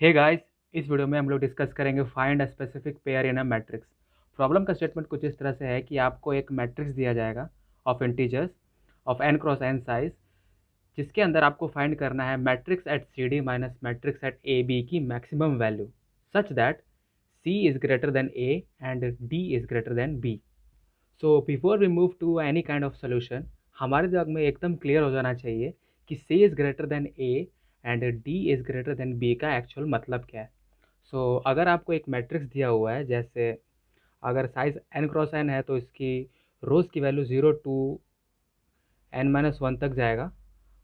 Hey guys, इस video में हम लोग डिस्कस करेंगे find a specific pair in a matrix. Problem का स्टेटमेंट कुछ इस तरह से है कि आपको एक मैट्रिक्स दिया जाएगा of integers of n cross n size, जिसके अंदर आपको फाइंड करना है matrix at C D minus matrix at A B की maximum value such that C is greater than A and D is greater than B. So before we move to any kind of solution, हमारे दिमाग में एकदम clear हो जाना चाहिए कि C is greater than A and D is greater than B का actual मतलब क्या है। अगर आपको एक मैट्रिक्स दिया हुआ है, जैसे अगर साइज n क्रॉस n है तो इसकी रोज़ की वैल्यू 0 to n-1 तक जाएगा,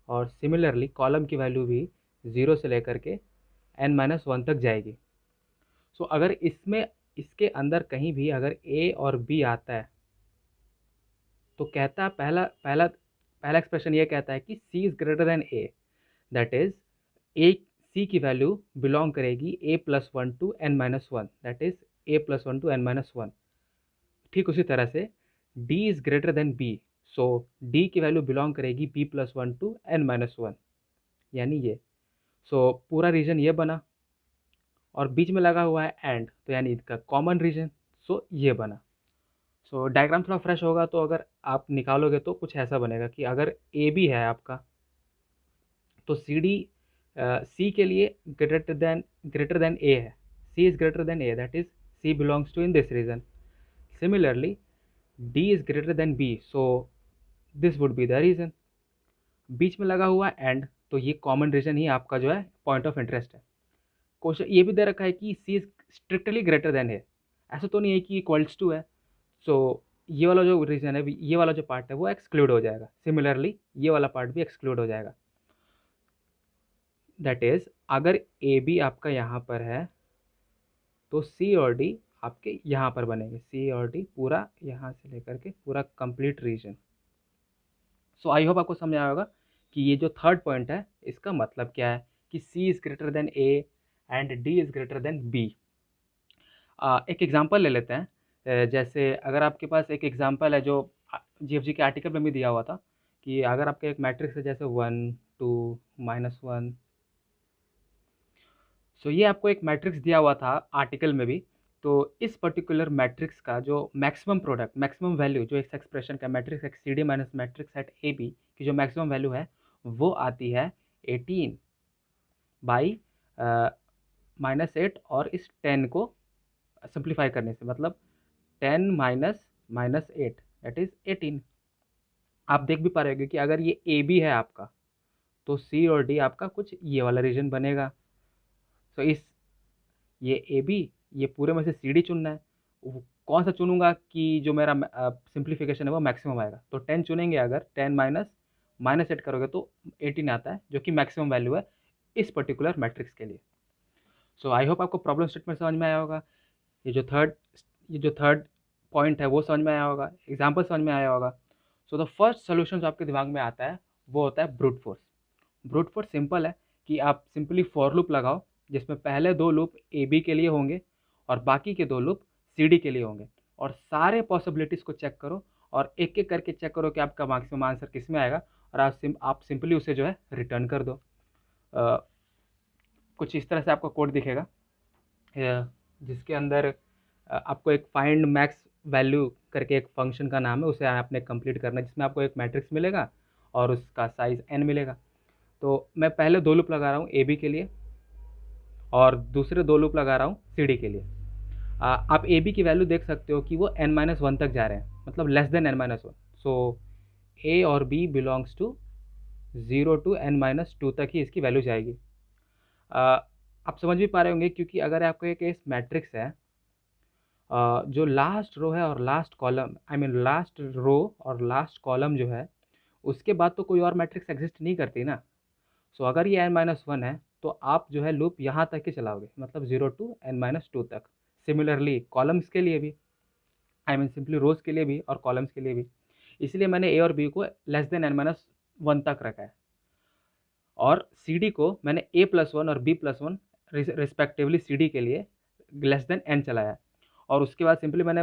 और सिमिलरली कॉलम की वैल्यू भी 0 से लेकर के n-1 तक जाएगी। अगर इसमें इसके अंदर कहीं भी अगर a और b आता है तो कहता है पहला पहला पहला एक्सप्रेशन ये कहता है कि c is greater than a, that is A C की वैल्यू बिलोंग करेगी a+1 to n-1, that is a+1 to n-1। ठीक उसी तरह से d is greater then b, so d की वैल्यू बिलोंग करेगी b+1 to n-1, यानी ये। पूरा रीजन ये बना, और बीच में लगा हुआ है एंड, तो यानी इसका कॉमन रीजन, ये बना। डायग्राम थोड़ा फ्रेश होगा, तो अगर आप निकालोगे तो कुछ ऐसा बनेगा कि अगर ए बी है आपका, तो सी डी सी के लिए ग्रेटर देन ए है। C is greater than A, that is C belongs to in this region. Similarly D is greater than B, so this would be the region. बीच में लगा हुआ and, तो ये common reason ही आपका जो है पॉइंट ऑफ इंटरेस्ट है। क्वेश्चन ये भी दे रखा है कि सी इज स्ट्रिक्टली ग्रेटर देन ए, ऐसा तो नहीं है कि इक्वल्स टू है। ये वाला जो रीजन है, ये वाला जो पार्ट है वो एक्सक्लूड हो जाएगा। सिमिलरली ये वाला पार्ट भी एक्सक्लूड हो जाएगा। दैट इज अगर ए बी आपका यहाँ पर है तो सी और डी आपके यहाँ पर बनेंगे। सी और डी पूरा यहाँ से लेकर के पूरा कंप्लीट रीजन। आई होप आपको समझ आया होगा कि ये जो थर्ड पॉइंट है इसका मतलब क्या है, कि C is greater than A and D is greater than B. एक एग्जांपल ले लेते हैं। जैसे अगर आपके पास एक एग्जांपल है जो जीएफजी के आर्टिकल में भी दिया हुआ था, कि अगर आपका एक मैट्रिक्स है जैसे 1 2 -1। ये आपको एक मैट्रिक्स दिया हुआ था आर्टिकल में भी। तो इस पर्टिकुलर मैट्रिक्स का जो मैक्सिमम प्रोडक्ट, मैक्सिमम वैल्यू जो इस एक्सप्रेशन का matrix X C D minus matrix at A B की जो मैक्सिमम वैल्यू है वो आती है 18/-8, और इस 10 को सिंप्लीफाई करने से मतलब 10 - -8 दैट इज़ 18। आप देख भी पा रहे होंगे कि अगर ये ए बी है आपका, तो सी और डी आपका कुछ ये वाला रीजन बनेगा। इस ये ए बी, ये पूरे में से सी डी चुनना है। कौन सा चुनूंगा कि जो मेरा सिंप्लीफिकेशन है वो मैक्सिमम आएगा, तो 10 चुनेंगे। अगर 10 - -8 करोगे तो 18 आता है, जो कि मैक्सिमम वैल्यू है इस पर्टिकुलर मैट्रिक्स के लिए। आई होप आपको प्रॉब्लम स्टेटमेंट समझ में आया होगा। ये जो थर्ड पॉइंट है वो समझ में आया होगा, एग्जाम्पल समझ में आया होगा। द फर्स्ट सोल्यूशन जो आपके दिमाग में आता है वो होता है brute force. Brute force simple है कि आप सिंपली फॉर लूप लगाओ, जिसमें पहले 2 लूप ए बी के लिए होंगे और बाकी के 2 लूप सी डी के लिए होंगे, और सारे पॉसिबिलिटीज़ को चेक करो और एक एक करके चेक करो कि आपका मैक्सिमम आंसर किस में आएगा, और आप सिंपली उसे जो है रिटर्न कर दो। कुछ इस तरह से आपका कोड दिखेगा, जिसके अंदर आपको एक फाइंड मैक्स वैल्यू करके एक फंक्शन का नाम है, उसे आपने कंप्लीट करना है, जिसमें आपको एक मैट्रिक्स मिलेगा और उसका साइज n मिलेगा। तो मैं पहले 2 लूप लगा रहा हूँ ए बी के लिए, और दूसरे 2 लूप लगा रहा हूँ सी डी के लिए। आप ए बी की वैल्यू देख सकते हो कि वो n-1 तक जा रहे हैं, मतलब लेस देन n-1। ए और B belongs to 0 to n-2 तक ही इसकी वैल्यू जाएगी। आप समझ भी पा रहे होंगे, क्योंकि अगर आपको एक मैट्रिक्स है, जो लास्ट रो है और last column, I mean last row और लास्ट कॉलम जो है, उसके बाद तो कोई और मैट्रिक्स एग्जिस्ट नहीं करती ना। अगर ये n-1 है तो आप जो है लूप यहाँ तक ही चलाओगे, मतलब 0 to n-2 तक। सिमिलरली कॉलम्स के लिए भी, आई मीन सिंपली रोज के लिए भी और कॉलम्स के लिए भी। इसलिए मैंने ए और बी को लेस देन n-1 तक रखा है, और सी डी को मैंने a+1 और b+1 रिस्पेक्टिवली सी डी के लिए लेस देन n चलाया है। और उसके बाद सिंपली मैंने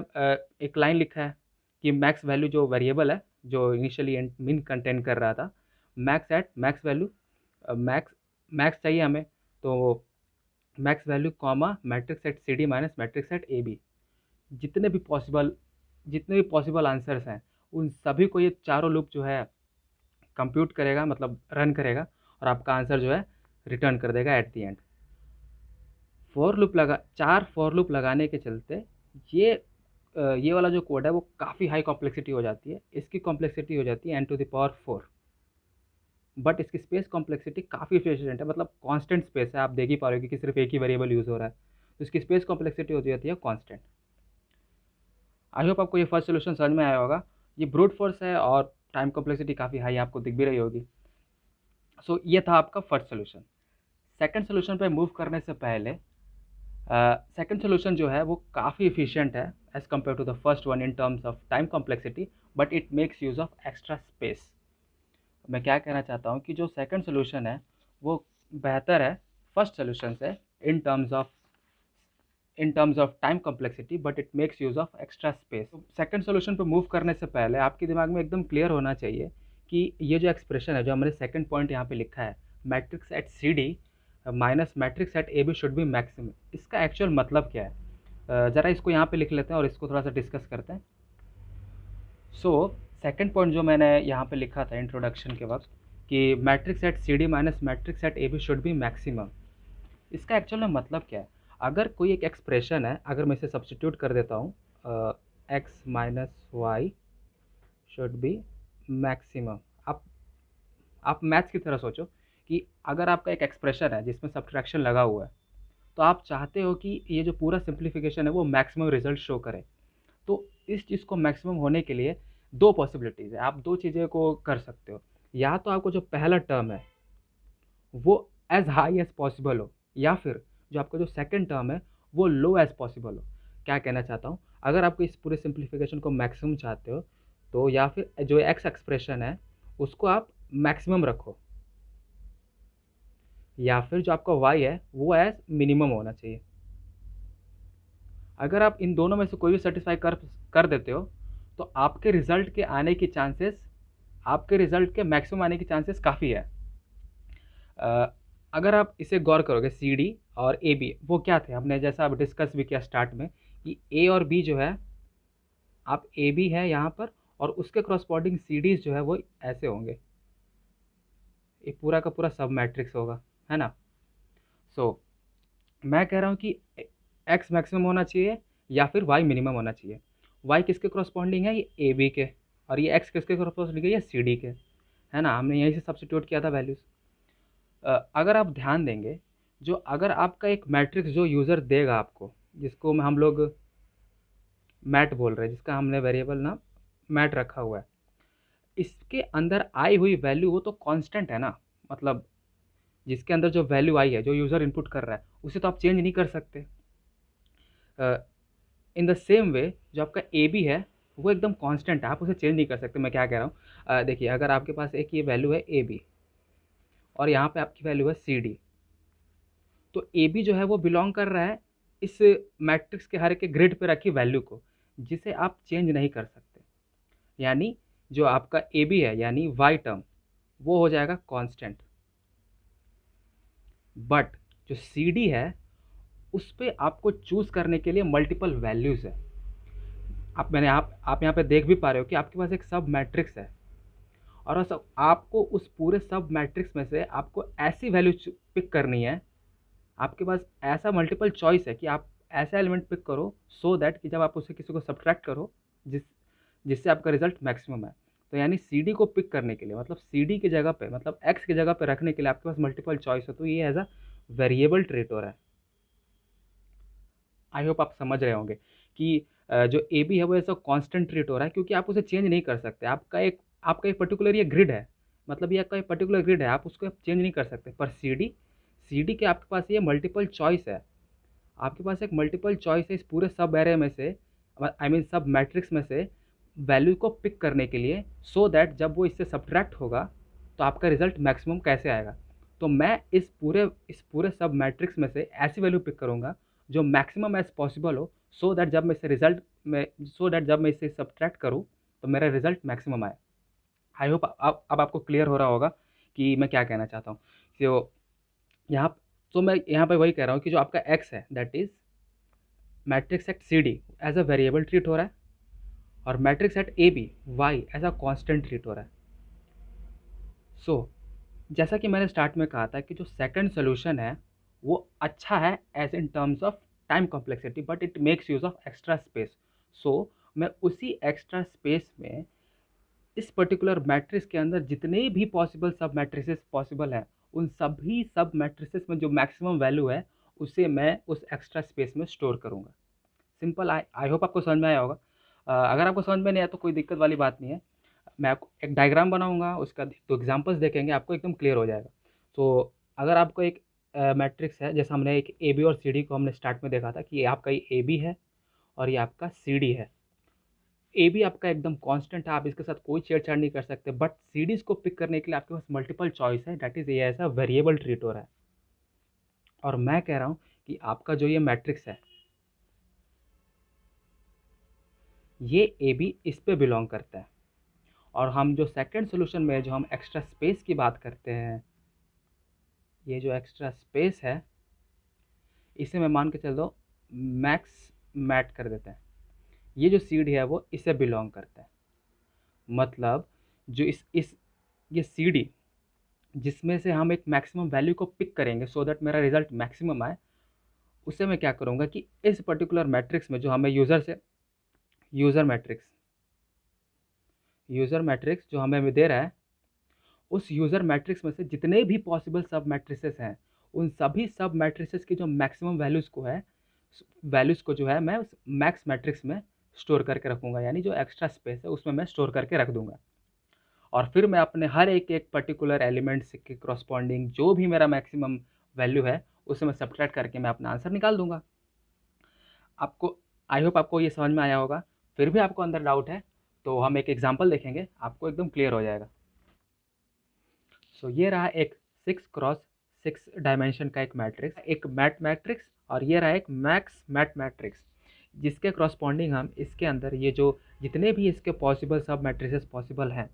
एक लाइन लिखा है कि मैक्स वैल्यू जो वेरिएबल है, जो इनिशियली मिन कंटेन कर रहा था, max at max value, max चाहिए हमें, तो max value comma matrix set C D minus matrix set A B. जितने भी पॉसिबल आंसर्स हैं उन सभी को ये चारों लूप जो है कंप्यूट करेगा, मतलब रन करेगा, और आपका आंसर जो है रिटर्न कर देगा एट द एंड। चार फॉर लूप लगाने के चलते ये ये वाला जो कोड है वो काफ़ी हाई कॉम्प्लेक्सिटी हो जाती है। इसकी कॉम्प्लेक्सिटी हो जाती है n to the power 4, but इसकी स्पेस कॉम्प्लेक्सिटी काफ़ी एफिशिएंट है, मतलब कांस्टेंट स्पेस है। आप देख ही पा रहे हो कि सिर्फ एक ही वेरिएबल यूज़ हो रहा है, तो इसकी स्पेस कॉम्प्लेक्सिटी हो जाती है कांस्टेंट। आई होप आपको ये फर्स्ट सोल्यूशन समझ में आया होगा। ये ब्रूट फोर्स है और टाइम कॉम्प्लेक्सिटी काफ़ी हाई आपको दिख भी रही होगी। सो ये था आपका फर्स्ट सोल्यूशन। सेकंड सोल्यूशन पे मूव करने से पहले सेकंड सोल्यूशन जो है वो काफ़ी इफिशिएंट है as compare to the first one in terms of time complexity, but it makes use of extra space. मैं क्या कहना चाहता हूँ कि जो सेकंड सोल्यूशन है वो बेहतर है फर्स्ट सोल्यूशन से इन terms of time complexity, but it makes use of extra space. Second solution पे मूव करने से पहले आपके दिमाग में एकदम क्लियर होना चाहिए कि ये जो एक्सप्रेशन है, जो हमने सेकंड पॉइंट यहाँ पे लिखा है, matrix at C D minus matrix at A B should be maximum, इसका एक्चुअल मतलब क्या है? ज़रा इसको यहाँ पे लिख लेते हैं और इसको थोड़ा सा डिस्कस करते हैं। सो सेकंड पॉइंट जो मैंने यहाँ पे लिखा था इंट्रोडक्शन के वक्त कि matrix at C D minus matrix at A B should be maximum, इसका एक्चुअल में मतलब क्या है? अगर कोई एक एक्सप्रेशन है, अगर मैं इसे सब्स्टिट्यूट कर देता हूँ, x minus why should be maximum. आप मैथ्स की तरह सोचो कि अगर आपका एक एक्सप्रेशन है जिसमें सब्ट्रैक्शन लगा हुआ है, तो आप चाहते हो कि ये जो पूरा सिंप्लीफिकेशन है वो मैक्सिमम रिजल्ट शो करे। तो इस चीज़ को मैक्सिमम होने के लिए दो पॉसिबिलिटीज़ है, आप दो चीज़ें को कर सकते हो। या तो आपको जो पहला टर्म है वो एज हाई एज पॉसिबल हो, या फिर जो आपका जो सेकंड टर्म है वो लो एज पॉसिबल हो। क्या कहना चाहता हूँ, अगर आपको इस पूरे सिंप्लीफिकेशन को मैक्सिमम चाहते हो तो या फिर जो एक्स एक्सप्रेशन है उसको आप मैक्सिमम रखो, या फिर जो आपका वाई है वो एज मिनिमम होना चाहिए। अगर आप इन दोनों में से कोई भी सेटिस्फाई कर देते हो तो आपके रिजल्ट के मैक्सिमम आने की चांसेस काफ़ी है। अगर आप इसे गौर करोगे, सी डी और ए बी वो क्या थे, हमने जैसा अब डिस्कस भी किया स्टार्ट में कि ए और बी जो है, आप ए बी है यहाँ पर और उसके क्रॉसपॉन्डिंग सी डीज जो है वो ऐसे होंगे, ये पूरा का पूरा सब मैट्रिक्स होगा, है ना। सो मैं कह रहा हूँ कि एक्स मैक्सिमम होना चाहिए या फिर वाई मिनिमम होना चाहिए। वाई किसके क्रॉसपॉन्डिंग है? ये ए बी के, और ये एक्स किसके क्रॉसपॉन्डिंग है? ये सी डी के, है ना। हमने यहीं से सब्स्टिट्यूट किया था वैल्यूज़। अगर आप ध्यान देंगे, जो अगर आपका एक मैट्रिक्स जो यूज़र देगा आपको, जिसको हम लोग मैट बोल रहे हैं, जिसका हमने वेरिएबल नाम मैट रखा हुआ है, इसके अंदर आई हुई वैल्यू वो तो कांस्टेंट है ना, मतलब जिसके अंदर जो वैल्यू आई है, जो यूज़र इनपुट कर रहा है, उसे तो आप चेंज नहीं कर सकते। इन द सेम वे जो आपका ए बी है वो एकदम कांस्टेंट है, आप उसे चेंज नहीं कर सकते। मैं क्या कह रहा हूँ, देखिए अगर आपके पास एक ये वैल्यू है ए बी और यहाँ पे आपकी वैल्यू है सी डी, तो ए बी जो है वो बिलोंग कर रहा है इस मैट्रिक्स के हर एक ग्रिड पे रखी वैल्यू को, जिसे आप चेंज नहीं कर सकते। यानी जो आपका ए बी है यानी वाई टर्म वो हो जाएगा कांस्टेंट, बट जो सी डी है उस पर आपको चूज़ करने के लिए मल्टीपल वैल्यूज़ है। आप यहाँ पे देख भी पा रहे हो कि आपके पास एक सब मैट्रिक्स है, और सब आपको उस पूरे सब मैट्रिक्स में से आपको ऐसी वैल्यू पिक करनी है, आपके पास ऐसा मल्टीपल चॉइस है कि आप ऐसा एलिमेंट पिक करो सो दैट कि जब आप उसे किसी को सब्ट्रैक्ट करो जिससे आपका रिजल्ट मैक्सिमम है। तो यानी सी डी को पिक करने के लिए, मतलब सी डी की जगह पे, मतलब एक्स की जगह पे रखने के लिए आपके पास मल्टीपल चॉइस है, तो ये एज अ वेरिएबल ट्रेट हो रहा है। आई होप आप समझ रहे होंगे कि जो ए बी है वो ऐसा कांस्टेंट ट्रीट हो रहा है क्योंकि आप उसे चेंज नहीं कर सकते। आपका एक पर्टिकुलर ये ग्रिड है, मतलब ये आपका एक पर्टिकुलर ग्रिड है, आप उसको चेंज नहीं कर सकते। पर सी डी के आपके पास ये मल्टीपल चॉइस है, आपके पास एक मल्टीपल चॉइस है इस पूरे सब एरे में से, आई मीन सब मैट्रिक्स में से वैल्यू को पिक करने के लिए, सो दैट जब वो इससे सब्ट्रैक्ट होगा तो आपका रिजल्ट मैक्सिमम कैसे आएगा। तो मैं इस पूरे सब मैट्रिक्स में से ऐसी वैल्यू पिक करूँगा जो मैक्सिमम एज पॉसिबल हो, सो दैट जब मैं इसे सब्ट्रैक्ट करूँ तो मेरा रिजल्ट मैक्सिमम आए। आई होप अब आपको क्लियर हो रहा होगा कि मैं क्या कहना चाहता हूँ। तो यहाँ तो मैं यहाँ पे वही कह रहा हूँ कि जो आपका x है that is matrix at C D as a variable treat हो रहा है, और matrix at A B Y as a constant treat हो रहा है। सो जैसा कि मैंने स्टार्ट में कहा था कि जो सेकंड सोल्यूशन है वो अच्छा है as in terms of time complexity, but it makes use of extra space. So मैं उसी एक्स्ट्रा स्पेस में इस पर्टिकुलर मैट्रिक्स के अंदर जितने भी पॉसिबल सब मैट्रिसेस पॉसिबल हैं, उन सभी सब मैट्रिसेस में जो मैक्सिमम वैल्यू है उसे मैं उस एक्स्ट्रा स्पेस में स्टोर करूँगा। सिंपल। आई होप आपको समझ में आया होगा। अगर आपको समझ में नहीं आया तो कोई दिक्कत वाली बात नहीं है, मैं आपको एक डायग्राम बनाऊंगा, उसका दो एग्जांपल्स देखेंगे, आपको एकदम क्लियर हो जाएगा। सो अगर आपको एक मैट्रिक्स है, जैसे हमने एक ए बी और सी डी को हमने स्टार्ट में देखा था कि ये आपका ये ए बी है और ये आपका सी डी है। ए बी आपका एकदम कांस्टेंट है, आप इसके साथ कोई छेड़छाड़ नहीं कर सकते, बट सी डीज को पिक करने के लिए आपके पास मल्टीपल चॉइस है, दैट इज ये ऐसा वेरिएबल ट्रीट हो रहा है। और मैं कह रहा हूँ कि आपका जो ये मैट्रिक्स है ये ए बी इस पे बिलोंग करता है। और हम जो सेकंड सोल्यूशन में जो हम एक्स्ट्रा स्पेस की बात करते हैं, ये जो एक्स्ट्रा स्पेस है इसे मैं मान के चल दो मैक्स मैट कर देते हैं। ये जो सीड है वो इसे बिलोंग करता है, मतलब जो इस ये सी डी जिसमें से हम एक मैक्सिमम वैल्यू को पिक करेंगे सो दैट मेरा रिजल्ट मैक्सिमम आए, उसे मैं क्या करूँगा कि इस पर्टिकुलर मैट्रिक्स में जो हमें यूज़र मैट्रिक्स जो हमें दे रहा है, उस यूज़र मैट्रिक्स में से जितने भी पॉसिबल सब मैट्रिसेस हैं उन सभी सब मैट्रिसेस की जो मैक्सिमम वैल्यूज़ को जो है मैं उस मैक्स मैट्रिक्स में स्टोर करके रखूँगा, यानी जो एक्स्ट्रा स्पेस है उसमें मैं स्टोर करके रख दूँगा। और फिर मैं अपने हर एक एक पर्टिकुलर एलिमेंट्स के करस्पॉन्डिंग जो भी मेरा मैक्सिमम वैल्यू है उसे मैं सब्ट्रैक्ट करके मैं अपना आंसर निकाल दूंगा। आपको आई होप आपको ये समझ में आया होगा। फिर भी आपको अंदर डाउट है तो हम एक एग्जांपल देखेंगे, आपको एकदम क्लियर हो जाएगा। सो ये रहा एक 6x6 डायमेंशन का एक मैट्रिक्स, एक मैट मैट्रिक्स, और ये रहा एक मैक्स मैट मैट्रिक्स, जिसके करस्पॉन्डिंग हम इसके अंदर ये जो जितने भी इसके पॉसिबल सब मैट्रिसेस पॉसिबल हैं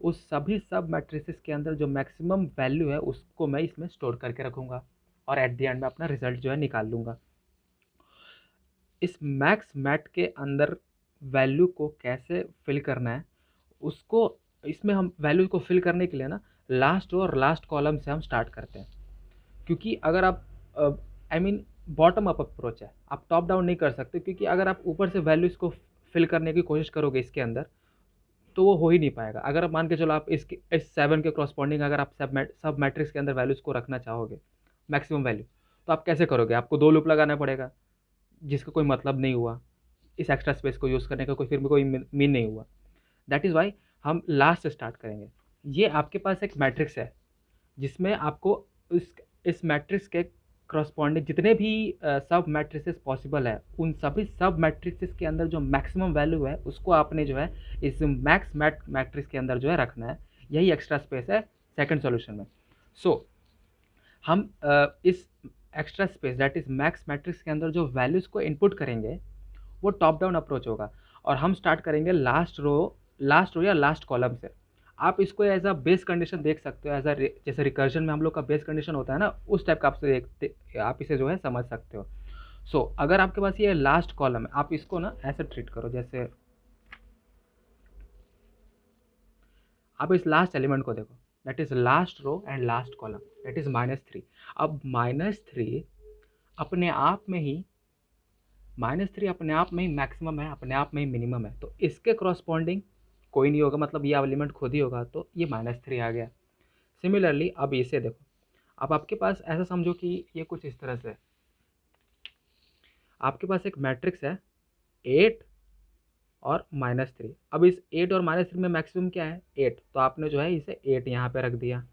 उस सभी सब मैट्रिसेस के अंदर जो मैक्सिमम वैल्यू है उसको मैं इसमें स्टोर करके रखूँगा और एट द एंड में अपना रिजल्ट जो है निकाल लूँगा। इस मैक्स मैट के अंदर वैल्यू को कैसे फिल करना है उसको, इसमें हम वैल्यू को फिल करने के लिए ना लास्ट रो और लास्ट कॉलम से हम स्टार्ट करते हैं, क्योंकि अगर आप I mean bottom up approach है, आप टॉप डाउन नहीं कर सकते, क्योंकि अगर आप ऊपर से वैल्यूज़ को फिल करने की कोशिश करोगे इसके अंदर तो वो हो ही नहीं पाएगा। अगर आप मान के चलो आप इस 7 के करस्पॉन्डिंग अगर आप सब मैट्रिक्स के अंदर वैल्यूज़ को रखना चाहोगे मैक्सिमम वैल्यू, तो आप कैसे करोगे? आपको 2 लूप लगाना पड़ेगा जिसका कोई मतलब नहीं हुआ, इस एक्स्ट्रा स्पेस को यूज़ करने का फिर भी कोई मीन नहीं हुआ। दैट इज़ वाई हम लास्ट से स्टार्ट करेंगे। ये आपके पास एक मैट्रिक्स है जिसमें आपको इस मैट्रिक्स के करस्पॉन्डिंग जितने भी सब मैट्रिसेस पॉसिबल है उन सभी सब मैट्रिसेस के अंदर जो मैक्सिमम वैल्यू है उसको आपने जो है इस मैक्स मैट्रिक्स के अंदर जो है रखना है। यही एक्स्ट्रा स्पेस है सेकंड सॉल्यूशन में। सो हम इस extra space that is max matrix के अंदर जो वैल्यूज़ को इनपुट करेंगे वो टॉप डाउन अप्रोच होगा, और हम स्टार्ट करेंगे लास्ट रो या लास्ट कॉलम से। आप इसको एज अ बेस कंडीशन देख सकते हो, एज अ जैसे रिकर्जन में हम लोग का बेस कंडीशन होता है ना, उस टाइप का आप इसे जो है समझ सकते हो। सो अगर आपके पास ये लास्ट कॉलम है आप इसको ना ऐसे ट्रीट करो, जैसे आप इस लास्ट एलिमेंट को देखो, that is last row and last column, that is -3। अब -3 अपने आप में ही -3 अपने आप में ही मैक्सिमम है, अपने आप में ही मिनिमम है, तो इसके क्रॉसपॉन्डिंग कोई नहीं होगा, मतलब ये एलिमेंट खुद ही होगा, तो ये -3 आ गया। सिमिलरली अब इसे देखो, अब आपके पास ऐसा समझो कि ये कुछ इस तरह से है। आपके पास एक मैट्रिक्स है 8 और -3। अब इस 8 और -3 में मैक्सिमम क्या है? 8, तो आपने जो है इसे 8 यहाँ पे रख दिया।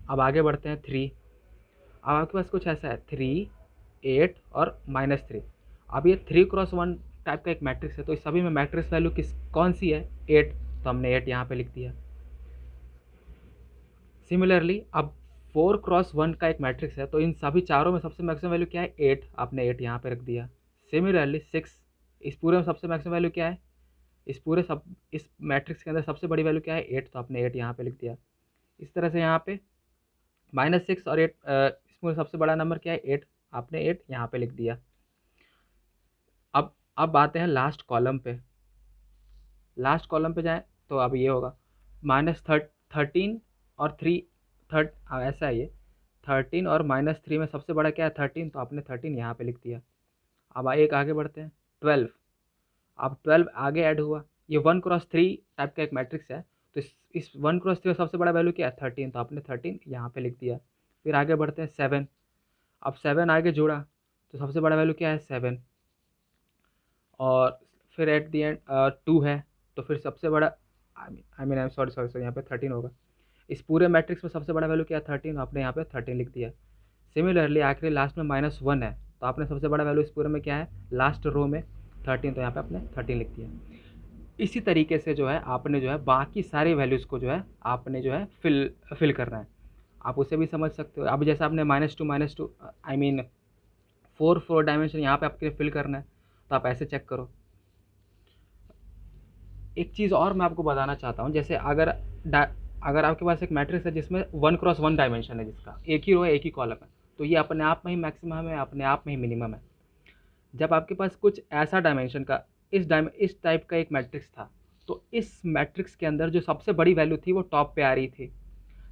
अब आगे बढ़ते हैं 3। अब आपके पास कुछ ऐसा है 3, 8 और -3। अब ये 3x1 टाइप का एक मैट्रिक्स है, तो इस सभी में मैट्रिक्स वैल्यू कौन सी है? 8, तो हमने 8 यहाँ पे लिख दिया। सिमिलरली अब 4x1 का एक मैट्रिक्स है, तो इन सभी चारों में सबसे मैक्सिमम वैल्यू क्या है? 8, आपने 8 यहाँ पे रख दिया। सिमिलरली 6, इस पूरे में सबसे मैक्सिमम वैल्यू क्या है? इस मैट्रिक्स के अंदर सबसे बड़ी वैल्यू क्या है? 8, तो आपने 8 यहाँ पे लिख दिया। इस तरह से यहाँ पे -6 और 8 मैट्रिक्स में सबसे बड़ा नंबर क्या है 8, आपने 8 यहाँ पे लिख दिया। अब आते हैं लास्ट कॉलम पे। लास्ट कॉलम पे जाएँ तो अब ये होगा -13 और 3 ऐसा है ये 13 और -3 में सबसे बड़ा क्या है 13, तो आपने 13 यहाँ पे लिख दिया। अब एक आगे बढ़ते हैं 12। अब 12 आगे ऐड हुआ, ये 1×3 टाइप का एक मैट्रिक्स है, तो इस 1×3 में सबसे बड़ा वैल्यू क्या है 13, तो आपने 13 यहाँ पे लिख दिया। फिर आगे बढ़ते हैं 7। अब 7 आगे जोड़ा तो सबसे बड़ा वैल्यू क्या है 7, और फिर एट दी एंड 2 है, तो फिर सबसे बड़ा आई मीन सॉरी यहाँ पे 13 होगा। इस पूरे मैट्रिक्स में सबसे बड़ा वैल्यू क्या है 13, आपने यहाँ पे 13 लिख दिया। सिमिलरली आखिरी लास्ट में -1 है, तो आपने सबसे बड़ा वैल्यू इस पूरे में क्या है लास्ट रो में 13, तो यहाँ पे आपने 13 लिख दिया। इसी तरीके से जो है आपने जो है बाकी सारी वैल्यूज़ को जो है आपने जो है फिल करना है। आप उसे भी समझ सकते हो। अब जैसे आपने -2 आई मीन 4 डायमेंशन यहाँ पे आपके फिल करना है, तो आप ऐसे चेक करो। एक चीज़ और मैं आपको बताना चाहता हूँ, जैसे अगर आपके पास एक मैट्रिक्स है जिसमें 1×1 डायमेंशन है, जिसका एक ही रो है एक ही कॉलम है, तो ये अपने आप में ही मैक्सिमम है, अपने आप में ही मिनिमम है। जब आपके पास कुछ ऐसा डायमेंशन का इस टाइप का एक मैट्रिक्स था, तो इस मैट्रिक्स के अंदर जो सबसे बड़ी वैल्यू थी वो टॉप पे आ रही थी,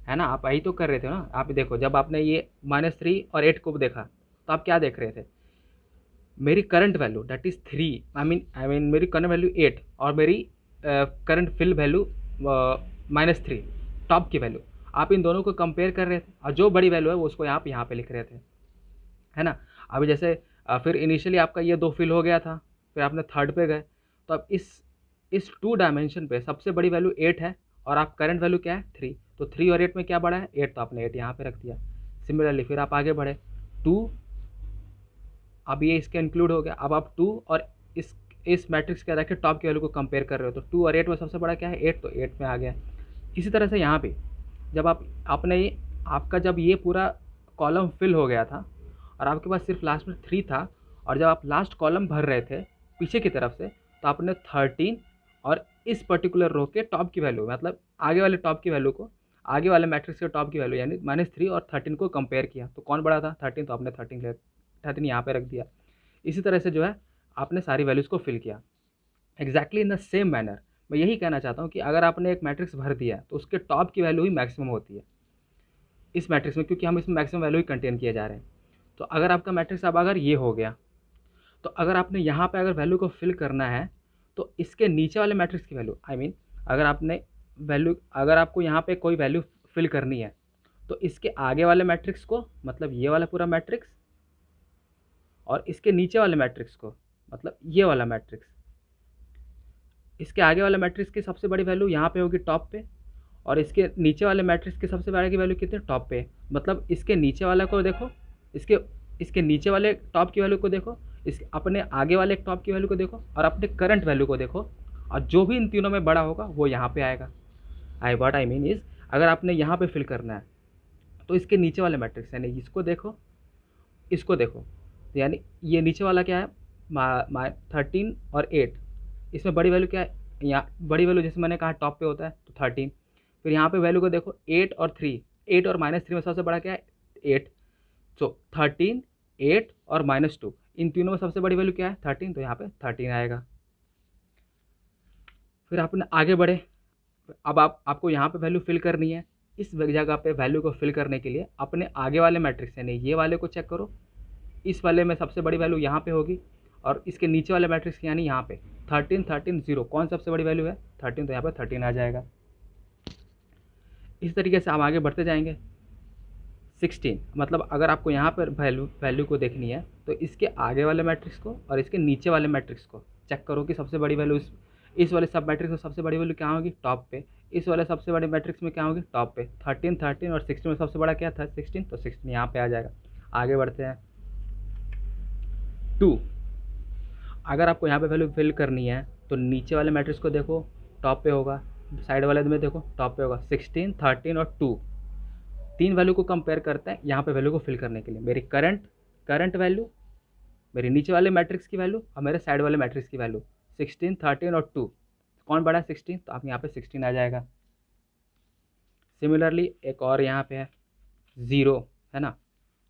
है ना। आप यही तो कर रहे थे ना। आप देखो, जब आपने ये -3 और 8 को देखा, तो आप क्या देख रहे थे, मेरी current value that is 3, I mean मेरी करंट वैल्यू 8 और मेरी करंट फिल वैल्यू -3 टॉप की वैल्यू, आप इन दोनों को कंपेयर कर रहे थे, और जो बड़ी वैल्यू है वो उसको आप यहाँ पे लिख रहे थे, है ना। अभी जैसे फिर इनिशियली आपका ये 2 फिल हो गया था, फिर आपने थर्ड पे गए, तो अब इस 2 डायमेंशन पे सबसे बड़ी वैल्यू 8 है, और आप करंट वैल्यू क्या है 3, तो 3 और 8 में क्या बड़ा है 8, तो आपने 8 यहाँ पे रख दिया। सिमिलरली फिर आप आगे बढ़े 2, अब ये इसके इंक्लूड हो गया। अब आप 2 और इस मैट्रिक्स के रखे टॉप की वैल्यू को कंपेयर कर रहे हो, तो 2 और 8 में सबसे बड़ा क्या है 8, तो 8 में आ गया। इसी तरह से यहाँ पे जब आपका जब ये पूरा कॉलम फिल हो गया था और आपके पास सिर्फ लास्ट में 3 था, और जब आप लास्ट कॉलम भर रहे थे पीछे की तरफ से, तो आपने 13 और इस पर्टिकुलर रो के टॉप की वैल्यू, मतलब आगे वाले टॉप की वैल्यू को आगे वाले मैट्रिक्स के टॉप की वैल्यू यानी -3 और 13 को कंपेयर किया, तो कौन बड़ा था 13, तो आपने 13 यहाँ पे रख दिया। इसी तरह से जो है आपने सारी वैल्यूज़ को फिल किया exactly in the same manner. मैं यही कहना चाहता हूँ कि अगर आपने एक मैट्रिक्स भर दिया तो उसके टॉप की वैल्यू ही मैक्सिमम होती है इस मैट्रिक्स में, क्योंकि हम इसमें मैक्सिमम वैल्यू ही कंटेन किए जा रहे हैं। तो अगर आपका मैट्रिक्स अब अगर ये हो गया, तो अगर आपने यहाँ पे अगर वैल्यू को फिल करना है, तो इसके नीचे वाले मैट्रिक्स की वैल्यू आई मीन अगर आपको यहाँ पे कोई वैल्यू फिल करनी है, तो इसके आगे वाले मैट्रिक्स को, मतलब ये वाला पूरा मैट्रिक्स, और इसके नीचे वाले मैट्रिक्स को, मतलब ये वाला मैट्रिक्स, इसके आगे वाले मैट्रिक्स की सबसे बड़ी वैल्यू यहाँ पे होगी टॉप पे, और इसके नीचे वाले मैट्रिक्स की सबसे बड़ी की वैल्यू कितनी टॉप पे। मतलब इसके नीचे वाला को देखो, इसके नीचे वाले टॉप की वैल्यू को देखो, इस अपने आगे वाले टॉप की वैल्यू को देखो, और अपने करंट वैल्यू को देखो, और जो भी इन तीनों में बड़ा होगा वो यहाँ पे आएगा। आई मीन इज़ अगर आपने यहाँ पे फिल करना है, तो इसके नीचे वाले मैट्रिक्स यानी इसको देखो, इसको देखो, तो यानी ये नीचे वाला क्या है 13 और 8, इसमें बड़ी वैल्यू क्या है, यहाँ बड़ी वैल्यू जैसे मैंने कहा टॉप पे होता है तो 13। फिर यहाँ पे वैल्यू को देखो 8 और 3, 8 और -3 में सबसे बड़ा क्या है 8, सो 13, 8 और -2, इन तीनों में सबसे बड़ी वैल्यू क्या है 13, तो यहाँ पे 13 आएगा। फिर आपने आगे बढ़े, अब आपको यहाँ पे वैल्यू फिल करनी है। इस जगह पे वैल्यू को फिल करने के लिए अपने आगे वाले मैट्रिक्स यानी ये वाले को चेक करो, इस वाले में सबसे बड़ी वैल्यू यहाँ पे होगी, और इसके नीचे वाले मैट्रिक्स यानी यहाँ पे 13, 13, 0, कौन सबसे बड़ी वैल्यू है 13, तो यहाँ पे 13 आ जाएगा। इस तरीके से हम आगे बढ़ते जाएंगे 16, मतलब अगर आपको यहाँ पर वैल्यू को देखनी है, तो इसके आगे वाले मैट्रिक्स को और इसके नीचे वाले मैट्रिक्स को चेक करो कि सबसे बड़ी वैल्यू इस वाले सब मैट्रिक्स में सबसे बड़ी वैल्यू क्या होगी टॉप पे, इस वाले सबसे बड़े मैट्रिक्स में क्या होगी टॉप पे। 13, 13 और 16 में सबसे बड़ा क्या था 16, तो 16 यहाँ पे आ जाएगा। आगे बढ़ते हैं 2, अगर आपको यहाँ पे वैल्यू फिल करनी है, तो नीचे वाले मैट्रिक्स को देखो टॉप पे होगा, साइड वाले में देखो टॉप पे होगा। 16, 13 और 2, तीन वैल्यू को कंपेयर करते हैं यहाँ पे वैल्यू को फिल करने के लिए। मेरी करंट वैल्यू, मेरे नीचे वाले मैट्रिक्स की वैल्यू और मेरे साइड वाले मैट्रिक्स की वैल्यू 16, 13 और 2, कौन बड़ा है 16, तो आप यहाँ पे 16 आ जाएगा। सिमिलरली एक और यहाँ पे है 0, है ना,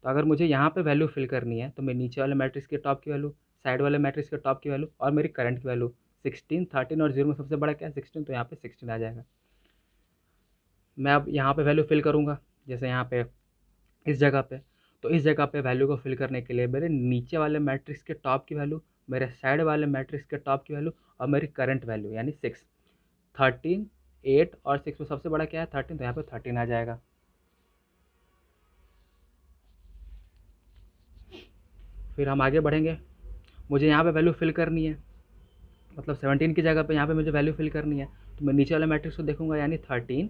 तो अगर मुझे यहाँ पे वैल्यू फिल करनी है तो मैं नीचे वाले मैट्रिक्स के टॉप की वैल्यू, साइड वाले मैट्रिक्स के टॉप की वैल्यू और मेरी करंट की वैल्यू 16, 13 और 0 में सबसे बड़ा क्या है 16, तो यहाँ पे 16 आ जाएगा। मैं अब यहाँ पे वैल्यू फिल करूँगा, जैसे यहाँ पे इस जगह पे, तो इस जगह पे वैल्यू को फिल करने के लिए मेरे नीचे वाले मैट्रिक्स के टॉप की वैल्यू, मेरे साइड वाले मैट्रिक्स के टॉप की वैल्यू और मेरी करंट वैल्यू यानी 6, 13, 8 और 6 में सबसे बड़ा क्या है 13, तो यहाँ पे 13 आ जाएगा। फिर हम आगे बढ़ेंगे, मुझे यहाँ पे वैल्यू फिल करनी है, मतलब 17 की जगह पे यहाँ पे मुझे वैल्यू फिल करनी है, तो मैं नीचे वाले मैट्रिक्स को देखूंगा यानी 13,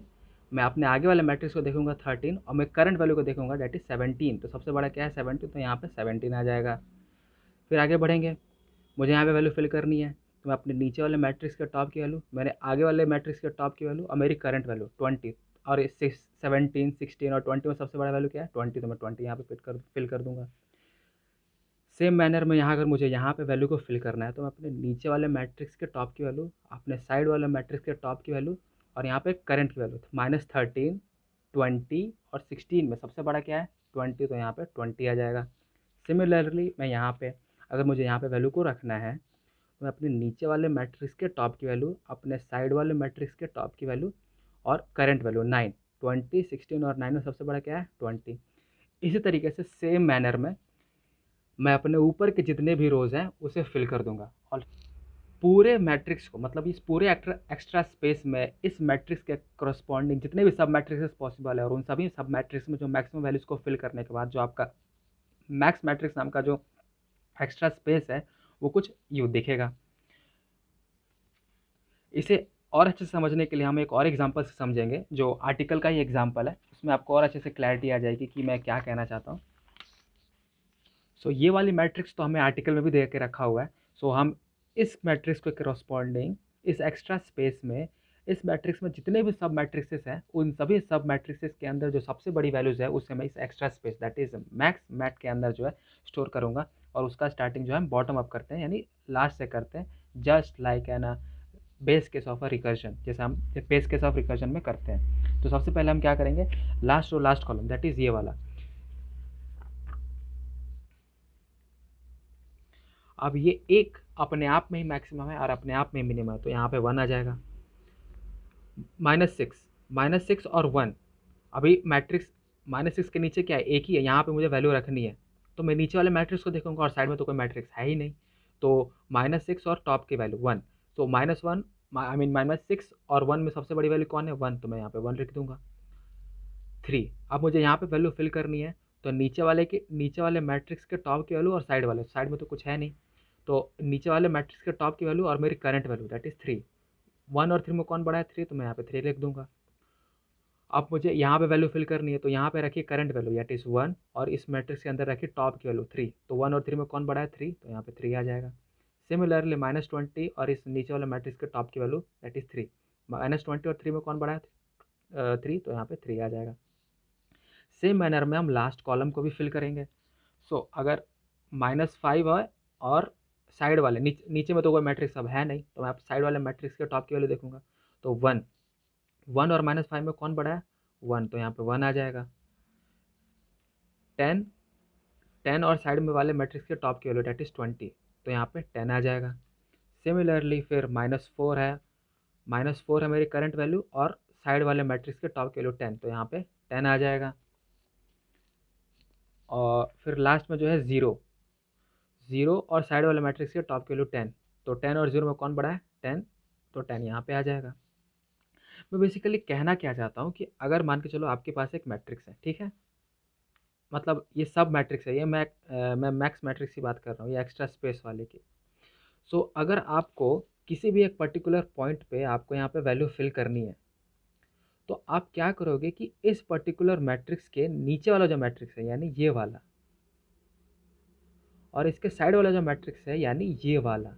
मैं अपने आगे वाले मैट्रिक्स को देखूंगा 13 और मैं करंट वैल्यू को देखूंगा डेट इज 17, तो सबसे बड़ा क्या है 17, तो यहाँ पे 17 आ जाएगा। फिर आगे बढ़ेंगे, मुझे यहाँ पे वैल्यू फिल करनी है, तो मैं अपने नीचे वाले मैट्रिक्स के टॉप की वैल्यू, मेरे आगे वाले मैट्रिक्स के टॉप की वैल्यू और मेरी करंट वैल्यू 20, और 17, 16 और 20 में सबसे बड़ा वैल्यू क्या है 20, तो मैं 20 यहाँ पे फिल कर दूंगा। सेम मैनर में यहाँ अगर मुझे यहाँ पे वैल्यू को फिल करना है तो मैं अपने नीचे वाले मैट्रिक्स के टॉप की वैल्यू, अपने साइड वाले मैट्रिक्स के टॉप की वैल्यू और यहाँ पे करंट की वैल्यू -13, 20 और 16 में सबसे बड़ा क्या है 20, तो यहाँ पे 20 आ जाएगा। सिमिलरली मैं यहाँ पे अगर मुझे यहाँ पे वैल्यू को रखना है तो मैं अपने नीचे वाले मैट्रिक्स के टॉप की वैल्यू, अपने साइड वाले मैट्रिक्स के टॉप की वैल्यू और करंट वैल्यू 9, 20, 16 और 9 में सबसे बड़ा क्या है 20। इसी तरीके से सेम मैनर में मैं अपने ऊपर के जितने भी रोज़ हैं उसे फिल कर दूंगा और पूरे मैट्रिक्स को, मतलब इस पूरे एक्स्ट्रा स्पेस में इस मैट्रिक्स के करस्पॉन्डिंग जितने भी सब मैट्रिक्स पॉसिबल है और उन सभी सब मैट्रिक्स में जो मैक्सिमम वैल्यूज़ को फिल करने के बाद जो आपका मैक्स मैट्रिक्स नाम का जो एक्स्ट्रा स्पेस है वो कुछ यूँ दिखेगा। इसे और अच्छे से समझने के लिए हम एक और एग्जांपल से समझेंगे जो आर्टिकल का ही एग्जांपल है, उसमें आपको और अच्छे से क्लैरिटी आ जाएगी कि मैं क्या कहना चाहता हूँ। सो ये वाली मैट्रिक्स तो हमें आर्टिकल में भी दे के रखा हुआ है। सो हम इस मैट्रिक्स के करस्पॉन्डिंग इस एक्स्ट्रा स्पेस में इस मैट्रिक्स में जितने भी सब मैट्रिक्सेस हैं उन सभी सब मैट्रिक्सेस के अंदर जो सबसे बड़ी वैल्यूज़ है उसे मैं इस extra space that is max mat के अंदर जो है स्टोर करूँगा और उसका स्टार्टिंग जो है बॉटम अप करते हैं यानी लास्ट से करते हैं, just like an base case of a recursion, जैसे हम बेस केस ऑफ रिकर्जन में करते हैं। तो सबसे पहले हम क्या करेंगे, लास्ट और लास्ट कॉलम दैट इज़ ये वाला, अब ये एक अपने आप में ही मैक्सिमम है और अपने आप में मिनिमम है, तो यहाँ पे 1 आ जाएगा। -6 और 1, अभी मैट्रिक्स -6 के नीचे क्या है एक ही है, यहाँ पे मुझे वैल्यू रखनी है, तो मैं नीचे वाले मैट्रिक्स को देखूंगा और साइड में तो कोई मैट्रिक्स है ही नहीं, तो -6 और टॉप की वैल्यू 1, तो -1 आई मीन -6 और 1 में सबसे बड़ी वैल्यू कौन है 1, तो मैं यहाँ पे 1 लिख दूंगा। 3, अब मुझे यहाँ पे वैल्यू फिल करनी है, तो नीचे वाले मैट्रिक्स के टॉप की वैल्यू और साइड में तो कुछ है नहीं, तो नीचे वाले मैट्रिक्स के टॉप की वैल्यू और मेरी करंट वैल्यू दैट इज 3, 1 और 3 में कौन बड़ा है 3, तो मैं यहाँ पे 3 लिख दूंगा। अब मुझे यहाँ पे वैल्यू फिल करनी है, तो यहाँ पे रखिए करंट वैल्यू दैट इज 1 और इस मैट्रिक्स के अंदर रखिए टॉप की वैल्यू 3, तो 1 और 3 में कौन बड़ा है 3, तो यहाँ पे 3 आ जाएगा। सिमिलरली -20 और इस नीचे वाले मैट्रिक्स के टॉप की वैल्यू दैट इज 3, -20 और 3 में कौन बड़ा है 3, तो यहाँ पे 3 आ जाएगा। सेम मैनर में हम लास्ट कॉलम को भी फिल करेंगे। सो अगर -5 है और साइड वाले नीचे में तो कोई मैट्रिक्स अब है नहीं, तो मैं साइड वाले मैट्रिक्स के टॉप की वैल्यू देखूंगा, तो 1 और -5 में कौन बड़ा है 1, तो यहाँ पे 1 आ जाएगा। 10 और साइड में वाले मैट्रिक्स के टॉप की वैल्यू डेट इज 20, तो यहाँ पे 10 आ जाएगा। सिमिलरली फिर -4 है मेरी करंट वैल्यू और साइड वाले मैट्रिक्स के टॉप की वैल्यू 10, तो यहाँ पे 10 आ जाएगा। और फिर लास्ट में जो है 0 और साइड वाले मैट्रिक्स के टॉप की वैल्यू 10, तो 10 और 0 में कौन बड़ा है 10, तो 10 यहाँ पे आ जाएगा। मैं बेसिकली कहना क्या चाहता हूँ कि अगर मान के चलो आपके पास एक मैट्रिक्स है, ठीक है, मतलब ये सब मैट्रिक्स है, ये मैं मैक्स मैट्रिक्स की बात कर रहा हूँ, ये एक्स्ट्रा स्पेस वाले की। सो अगर आपको किसी भी एक पर्टिकुलर पॉइंट पे आपको यहाँ पे वैल्यू फिल करनी है, तो आप क्या करोगे कि इस पर्टिकुलर मैट्रिक्स के नीचे वाला जो मैट्रिक्स है यानी ये वाला, और इसके साइड वाला जो मैट्रिक्स है यानी ये वाला,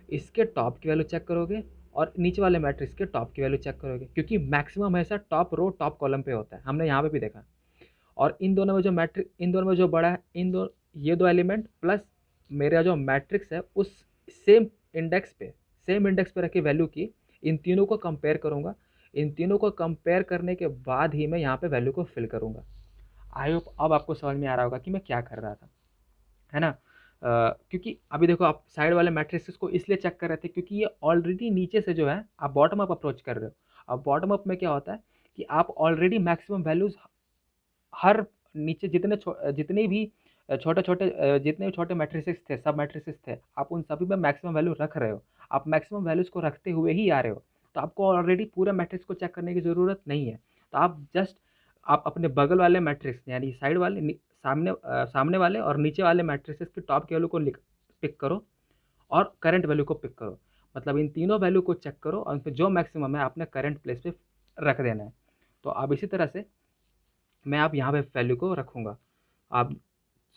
इसके टॉप की वैल्यू चेक करोगे और नीचे वाले मैट्रिक्स के टॉप की वैल्यू चेक करोगे, क्योंकि मैक्सिमम हमेशा टॉप रो टॉप कॉलम पे होता है, हमने यहाँ पे भी देखा। और इन दोनों में जो बड़ा है ये दो एलिमेंट प्लस मेरा जो मैट्रिक्स है उस सेम इंडेक्स पे रखी वैल्यू की, इन तीनों को कंपेयर करूँगा, इन तीनों को कंपेयर करने के बाद ही मैं यहाँ पे वैल्यू को फिल करूँगा। आई होप अब आपको समझ में आ रहा होगा कि मैं क्या कर रहा था, है ना। क्योंकि अभी देखो आप साइड वाले मैट्रिसेस को इसलिए चेक कर रहे थे क्योंकि ये ऑलरेडी नीचे से जो है आप बॉटम अप अप्रोच कर रहे हो। अब बॉटम अप में क्या होता है कि आप ऑलरेडी मैक्सिमम वैल्यूज हर नीचे जितने भी जितने भी छोटे मैट्रिसेस थे, सब मैट्रिसेस थे, आप उन सभी में मैक्सिमम वैल्यू रख रहे हो। आप मैक्सिमम वैल्यूज को रखते हुए ही आ रहे हो, तो आपको ऑलरेडी पूरे मैट्रिक्स को चेक करने की ज़रूरत नहीं है। तो आप अपने बगल वाले मैट्रिक्स यानी साइड वाले सामने वाले और नीचे वाले मैट्रिसेस के टॉप के वैल्यू को पिक करो और करंट वैल्यू को पिक करो। मतलब इन तीनों वैल्यू को चेक करो और उन पे जो मैक्सिमम है आपने करंट प्लेस पे रख देना है। तो अब इसी तरह से मैं अब यहाँ पे वैल्यू को रखूँगा। अब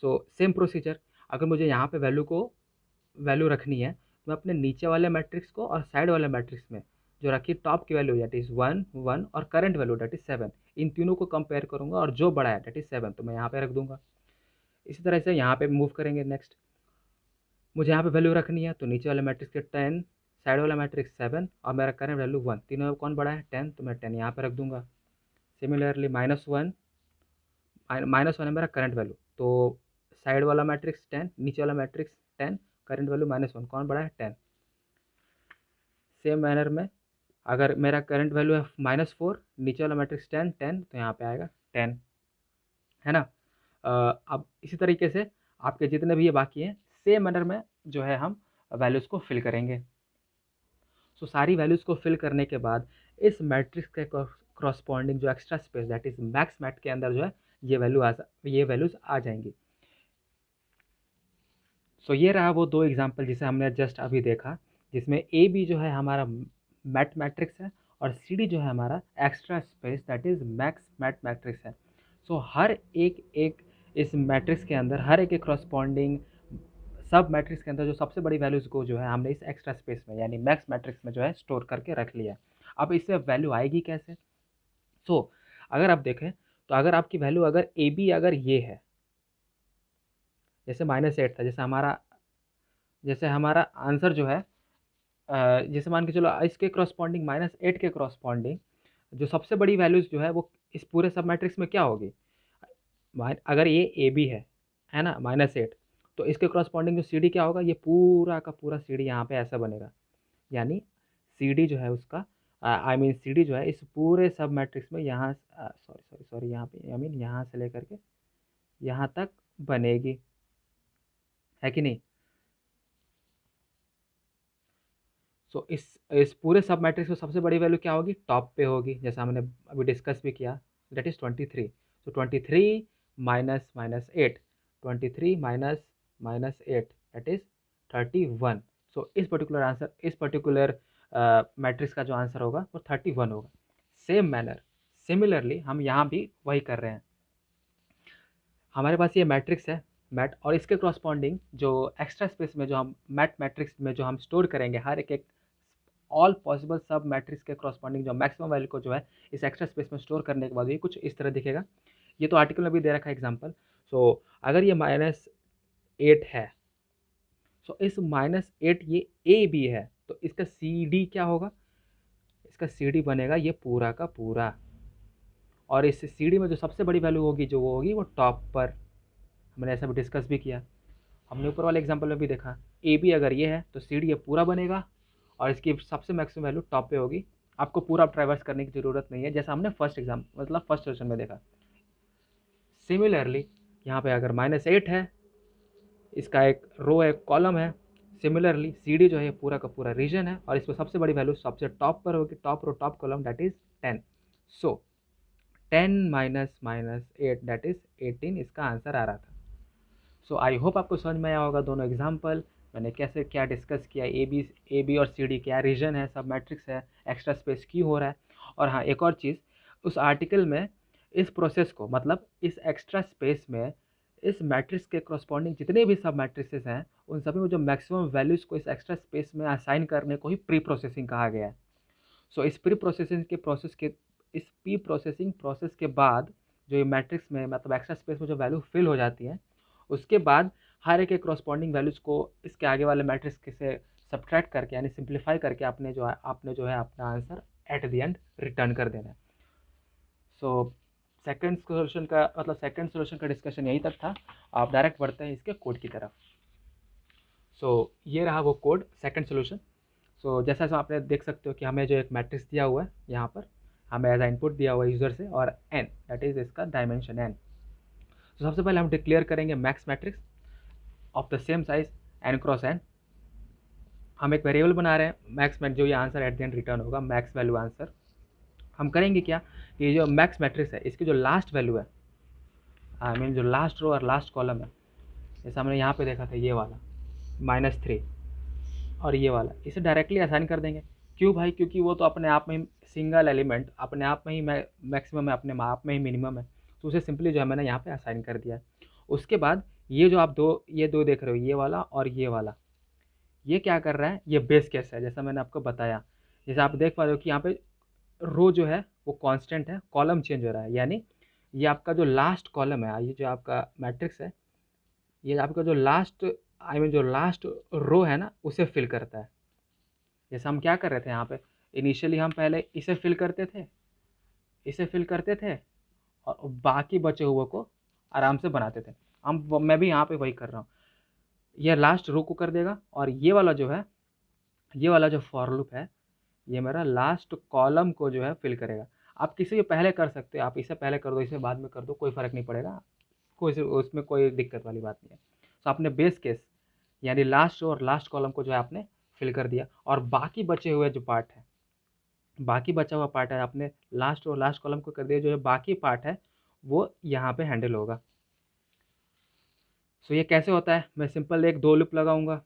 सो सेम प्रोसीजर, अगर मुझे यहाँ पे वैल्यू रखनी है तो मैं अपने नीचे वाले मैट्रिक्स को और साइड वाले मैट्रिक्स में जो रखी टॉप की वैल्यू दैट इज़ 1 1 और करंट वैल्यू दैट इज़ 7, इन तीनों को कंपेयर करूँगा और जो बड़ा है दैट इज़ 7 तो मैं यहाँ पे रख दूँगा। इसी तरह से यहाँ पे मूव करेंगे। नेक्स्ट मुझे यहाँ पे वैल्यू रखनी है तो नीचे वाले मैट्रिक्स के 10, साइड वाला मैट्रिक्स 7 और मेरा करंट वैल्यू 1, तीनों में कौन बड़ा है 10, तो मैं 10 यहाँ पे रख दूँगा। सिमिलरली माइनस वन है मेरा करंट वैल्यू, तो साइड वाला मैट्रिक्स 10, नीचे वाला मैट्रिक्स 10, करंट वैल्यू -1, कौन बड़ा है 10। सेम मैनर में अगर मेरा करंट वैल्यू है -4, नीचे वाला मैट्रिक्स 10 10 तो यहाँ पे आएगा 10, है ना। अब इसी तरीके से आपके जितने भी ये बाकी हैं सेम मैनर में जो है हम वैल्यूज़ को फिल करेंगे। सो सारी वैल्यूज़ को फिल करने के बाद इस मैट्रिक्स के क्रॉसपॉन्डिंग जो extra space that is max mat के अंदर जो है ये वैल्यूज़ आ जाएंगी। सो ये रहा वो दो एग्जांपल जिसे हमने जस्ट अभी देखा, जिसमें ए बी जो है हमारा मैट मैट्रिक्स है और सी डी जो है हमारा extra space that is max mat matrix है। सो हर एक एक इस मैट्रिक्स के अंदर हर एक क्रॉसपॉन्डिंग सब मैट्रिक्स के अंदर जो सबसे बड़ी वैल्यूज़ को जो है हमने इस एक्स्ट्रा स्पेस में यानी मैक्स मैट्रिक्स में जो है स्टोर करके रख लिया है। अब इससे वैल्यू आएगी कैसे? सो अगर आप देखें तो अगर आपकी वैल्यू अगर ए बी अगर ये है, जैसे -8 था, जैसे हमारा आंसर जो है जैसे मान के चलो इसके क्रॉसपॉन्डिंग -8 के क्रॉसपॉन्डिंग जो सबसे बड़ी वैल्यूज़ जो है वो इस पूरे सब मैट्रिक्स में क्या होगी? अगर ये ए बी है ना -8, तो इसके क्रॉसपॉन्डिंग जो सी डी क्या होगा? ये पूरा का पूरा सी डी यहाँ पे ऐसा बनेगा। यानी सी डी जो है उसका आई मीन सी डी जो है इस पूरे सब मैट्रिक्स में यहाँ सॉरी यहाँ पे आई मीन यहाँ से लेकर के यहाँ तक बनेगी, है कि नहीं? सो इस पूरे सब मैट्रिक्स में सबसे बड़ी वैल्यू क्या होगी? टॉप पे होगी, जैसा हमने अभी डिस्कस भी किया, दैट इज़ 23। तो 23 minus minus eight, 23 minus minus eight that is 31। So इस पर्टिकुलर मैट्रिक्स का जो आंसर होगा वो 31 होगा। सिमिलरली हम यहाँ भी वही कर रहे हैं। हमारे पास ये मैट्रिक्स है मैट, और इसके क्रॉसपॉन्डिंग जो एक्स्ट्रा स्पेस में जो हम मैट्रिक्स में जो हम स्टोर करेंगे हर एक एक ऑल पॉसिबल सब मैट्रिक्स के क्रॉसपॉन्डिंग जो मैक्सिमम वैल्यू को जो है इस एक्स्ट्रा स्पेस में स्टोर करने के बाद ये कुछ इस तरह दिखेगा। ये तो आर्टिकल में भी दे रखा है एग्जांपल। सो अगर ये -8 है, सो इस -8 ये ए बी है, तो इसका सी डी क्या होगा? इसका सी डी बनेगा ये पूरा का पूरा, और इस सी डी में जो सबसे बड़ी वैल्यू होगी जो वो होगी वो टॉप पर। हमने ऐसा भी डिस्कस भी किया, हमने ऊपर वाले एग्जांपल में भी देखा। ए बी अगर ये है तो सी डी ये पूरा बनेगा और इसकी सबसे मैक्सिमम वैल्यू टॉप पे होगी। आपको पूरा ट्रैवर्स करने की ज़रूरत नहीं है, जैसा हमने फर्स्ट क्वेश्चन में देखा। सिमिलरली यहाँ पे अगर -8 है, इसका एक रो है कॉलम है, सिमिलरली सी डी जो है ये पूरा का पूरा रीजन है और इसमें सबसे बड़ी वैल्यू सबसे टॉप पर होगी, top row top column that is 10। So 10 minus minus 8 that is 18 इसका आंसर आ रहा था। सो आई होप आपको समझ में आया होगा दोनों एग्जाम्पल मैंने कैसे क्या डिस्कस किया, ए बी और सी डी क्या रीजन है, सब मैट्रिक्स है, एक्स्ट्रा स्पेस क्यों हो रहा है। और हाँ एक और चीज़, उस आर्टिकल में इस प्रोसेस को मतलब इस एक्स्ट्रा स्पेस में इस मैट्रिक्स के करस्पॉन्डिंग जितने भी सब मैट्रिक्सेस हैं उन सभी में जो मैक्सिमम वैल्यूज़ को इस एक्स्ट्रा स्पेस में असाइन करने को ही प्री प्रोसेसिंग कहा गया है। सो इस प्री प्रोसेसिंग प्रोसेस के बाद जो ये मैट्रिक्स में मतलब एक्स्ट्रा स्पेस में जो वैल्यू फिल हो जाती है उसके बाद हर एक करस्पॉन्डिंग वैल्यूज़ को इसके आगे वाले मैट्रिक्स के से सब्ट्रैक्ट करके यानी सिंप्लीफाई करके आपने जो है अपना answer eight the and return कर देना है। सो सेकंड सोल्यूशन का मतलब सेकंड सोल्यूशन का डिस्कशन यहीं तक था। आप डायरेक्ट बढ़ते हैं इसके कोड की तरफ। सो ये रहा वो कोड सेकंड सोल्यूशन। सो जैसा आपने देख सकते हो कि हमें जो एक मैट्रिक्स दिया हुआ है यहाँ पर, हमें एज इनपुट दिया हुआ है यूज़र से, और n दैट इज़ इसका डायमेंशन n। तो सबसे पहले हम डिक्लेयर करेंगे max matrix of the same size n cross n। हम एक वेरिएबल बना रहे हैं मैक्स जो ये answer eight the and return होगा, मैक्स वैल्यू आंसर। हम करेंगे क्या कि जो मैक्स मैट्रिक्स है इसकी जो लास्ट वैल्यू है, आई मीन जो लास्ट रो और लास्ट कॉलम है, जैसे हमने यहाँ पे देखा था ये वाला -3 और ये वाला, इसे डायरेक्टली असाइन कर देंगे। क्यों भाई? क्योंकि वो तो अपने आप में ही सिंगल एलिमेंट, अपने आप में ही मैक्सिमम है, अपने आप में ही मिनिमम है, तो उसे सिंपली जो है मैंने यहाँ पे असाइन कर दिया है। उसके बाद ये जो आप ये दो देख रहे हो, ये वाला और ये वाला, ये क्या कर रहा है? ये बेस केस है, जैसा मैंने आपको बताया। जैसे आप देख पा रहे हो कि यहाँ पे रो जो है वो कांस्टेंट है, कॉलम चेंज हो रहा है, यानी ये आपका जो लास्ट कॉलम है, ये जो आपका मैट्रिक्स है, ये आपका जो लास्ट आई मीन जो लास्ट रो है ना, उसे फिल करता है। जैसे हम क्या कर रहे थे यहाँ पे, इनिशियली हम पहले इसे फिल करते थे, इसे फिल करते थे, और बाकी बचे हुए को आराम से बनाते थे। मैं भी यहाँ पे वही कर रहा हूँ। ये लास्ट रो को कर देगा, और ये वाला जो है, ये वाला जो फॉर लूप है, ये मेरा लास्ट कॉलम को जो है फिल करेगा। आप किसी भी पहले कर सकते हो, आप इसे पहले कर दो, इसे बाद में कर दो, कोई फ़र्क नहीं पड़ेगा, कोई उसमें कोई दिक्कत वाली बात नहीं है। तो आपने बेस केस यानी लास्ट रो और लास्ट कॉलम को जो है आपने फिल कर दिया, और बाकी बचे हुए जो पार्ट है, बाकी बचा हुआ पार्ट है, आपने लास्ट और लास्ट कॉलम को कर दिया, जो है बाकी पार्ट है वो यहाँ पे हैंडल होगा। सो ये कैसे होता है? मैं सिंपल एक दो लूप लगाऊंगा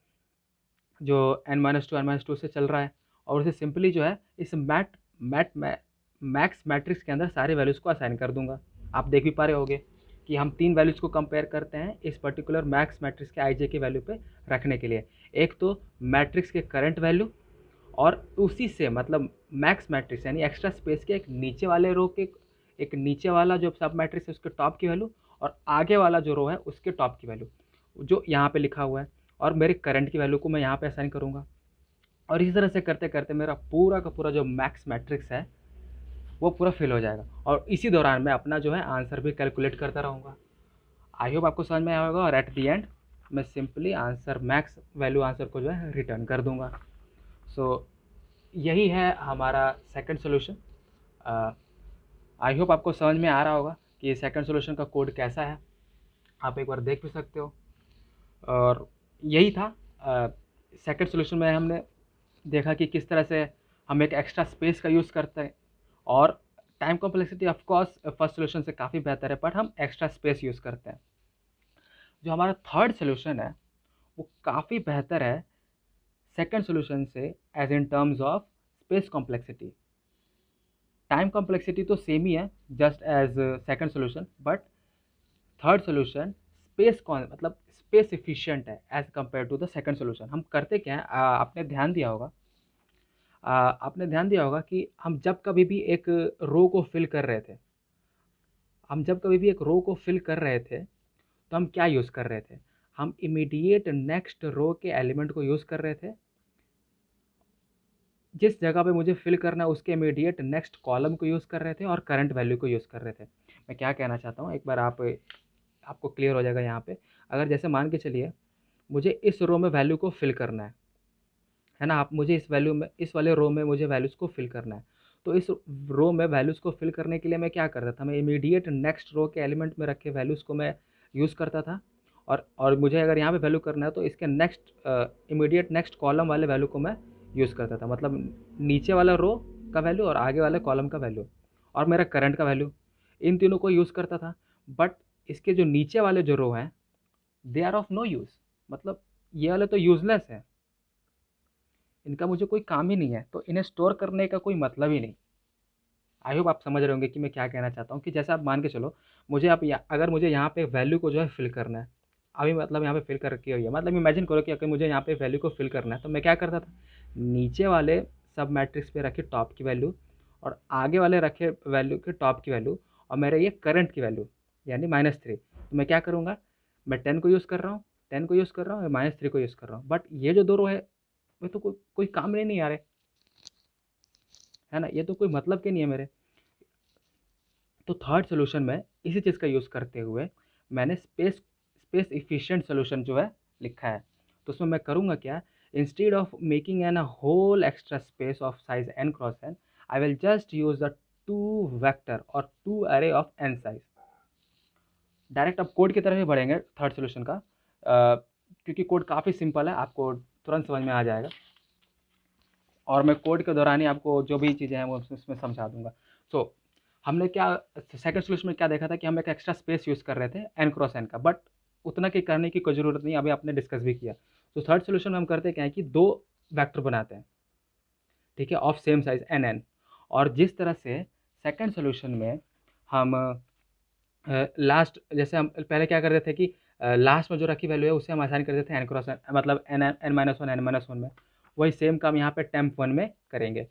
जो n-2 से चल रहा है, और उसे सिंपली जो है इस मैक्स मैट्रिक्स के अंदर सारे वैल्यूज़ को असाइन कर दूंगा। आप देख भी पा रहे होगे कि हम 3 वैल्यूज़ को कंपेयर करते हैं इस पर्टिकुलर मैक्स मैट्रिक्स के आई के वैल्यू पे रखने के लिए। एक तो मैट्रिक्स के करंट वैल्यू, और उसी से मतलब मैक्स मैट्रिक्स यानी एक्स्ट्रा स्पेस के एक नीचे वाले रो के, एक नीचे वाला जो सब मैट्रिक्स है उसके टॉप की वैल्यू, और आगे वाला जो रो है उसके टॉप की वैल्यू जो यहाँ पे लिखा हुआ है, और मेरे करंट की वैल्यू को मैं यहाँ पे असाइन करूँगा। और इसी तरह से करते करते मेरा पूरा का पूरा जो मैक्स मैट्रिक्स है वो पूरा फिल हो जाएगा, और इसी दौरान मैं अपना जो है आंसर भी कैलकुलेट करता रहूँगा। आई होप आपको समझ में आया होगा, और एट दी एंड मैं simply answer max value answer को जो है रिटर्न कर दूँगा। सो यही है हमारा सेकंड सॉल्यूशन। आई होप आपको समझ में आ रहा होगा कि सेकंड सॉल्यूशन का कोड कैसा है, आप एक बार देख भी सकते हो। और यही था सेकंड सॉल्यूशन में हमने देखा कि किस तरह से हम एक एक्स्ट्रा स्पेस का यूज़ करते हैं, और time complexity of course first solution से काफ़ी बेहतर है, बट हम एक्स्ट्रा स्पेस यूज़ करते हैं। जो हमारा थर्ड सॉल्यूशन है वो काफ़ी बेहतर है सेकंड सॉल्यूशन से, as in terms of space complexity. Time complexity तो सेम ही है just as second solution, but third solution space मतलब स्पेस इफिशिएंट है as compare to the second solution. हम करते क्या है, आपने ध्यान दिया होगा, आपने ध्यान दिया होगा कि हम जब कभी भी एक रो को फिल कर रहे थे, हम जब कभी भी एक रो को फिल कर रहे थे तो हम क्या यूज़ कर रहे थे? हम इमीडिएट नेक्स्ट रो के एलिमेंट को यूज़ कर रहे थे, जिस जगह पे मुझे फिल करना है उसके इमीडिएट नेक्स्ट कॉलम को यूज़ कर रहे थे, और करंट वैल्यू को यूज़ कर रहे थे। मैं क्या कहना चाहता हूँ, एक बार आपको क्लियर हो जाएगा यहाँ पे। अगर जैसे मान के चलिए मुझे इस रो में वैल्यू को फिल करना है ना, आप मुझे इस वैल्यू में, इस वाले रो में मुझे वैल्यूज़ को फिल करना है, तो इस रो में वैल्यूज़ को फिल करने के लिए मैं क्या करता था? मैं इमीडिएट नेक्स्ट रो के एलिमेंट में रखे वैल्यूज़ को मैं यूज़ करता था, और मुझे अगर यहाँ पे वैल्यू करना है तो इसके नेक्स्ट इमीडिएट नेक्स्ट कॉलम वाले वैल्यू को मैं यूज़ करता था, मतलब नीचे वाला रो का वैल्यू और आगे वाले कॉलम का वैल्यू और मेरा करंट का वैल्यू, इन तीनों को यूज़ करता था। बट इसके जो नीचे वाले जो रो हैं they are of no use, मतलब ये वाले तो यूज़लेस है, इनका मुझे कोई काम ही नहीं है, तो इन्हें स्टोर करने का कोई मतलब ही नहीं। आई होप आप समझ रहे होंगे कि मैं क्या कहना चाहता हूँ, कि जैसे आप मान के चलो मुझे आप अगर मुझे यहाँ पे वैल्यू को जो है फिल करना है, अभी मतलब यहाँ पे फिल कर रखी हुई है, मतलब इमेजिन करो कि अगर मुझे यहाँ पे वैल्यू को फिल करना है तो मैं क्या करता था? नीचे वाले सब मैट्रिक्स पे रखी टॉप की वैल्यू, और आगे वाले रखे वैल्यू के टॉप की वैल्यू, और मेरे ये करंट की वैल्यू यानी -3। तो मैं क्या करूँगा? मैं 10 को यूज़ कर रहा हूँ, 10 को यूज़ कर रहा हूँ, -3 को यूज़ कर रहा हूँ, बट ये जो दो रो है वे तो कोई काम में नहीं आ रहे, है ना, ये तो कोई मतलब के नहीं है मेरे। तो थर्ड सोल्यूशन में इसी चीज़ का यूज़ करते हुए मैंने स्पेस इफिशिएंट सोल्यूशन जो है लिखा है। तो उसमें मैं करूँगा क्या, instead of making an a whole extra space of size n cross n, I will just use the 2 vector और 2 array of n size. Direct अब कोड की तरफ ही बढ़ेंगे थर्ड सोल्यूशन का, क्योंकि कोड काफ़ी सिंपल है, आपको तुरंत समझ में आ जाएगा और मैं कोड के दौरान ही आपको जो भी चीज़ें हैं वो उसमें समझा दूंगा। सो हमने क्या सेकंड सोल्यूशन में क्या देखा था कि हम एक एक्स्ट्रा स्पेस यूज़ कर रहे थे n क्रॉस n का, बट उतना की करने की कोई ज़रूरत नहीं, अभी आपने डिस्कस भी किया। तो थर्ड सोल्यूशन में हम करते क्या है कि 2 वेक्टर बनाते हैं, ठीक है, of same size n n। और जिस तरह से सेकंड सोल्यूशन में हम लास्ट, जैसे हम पहले क्या करते थे कि लास्ट में जो रखी वैल्यू है उसे हम असाइन करते थे n क्रॉस n, मतलब n minus one n minus one में। वही सेम काम यहाँ पे टेम्प वन में करेंगे।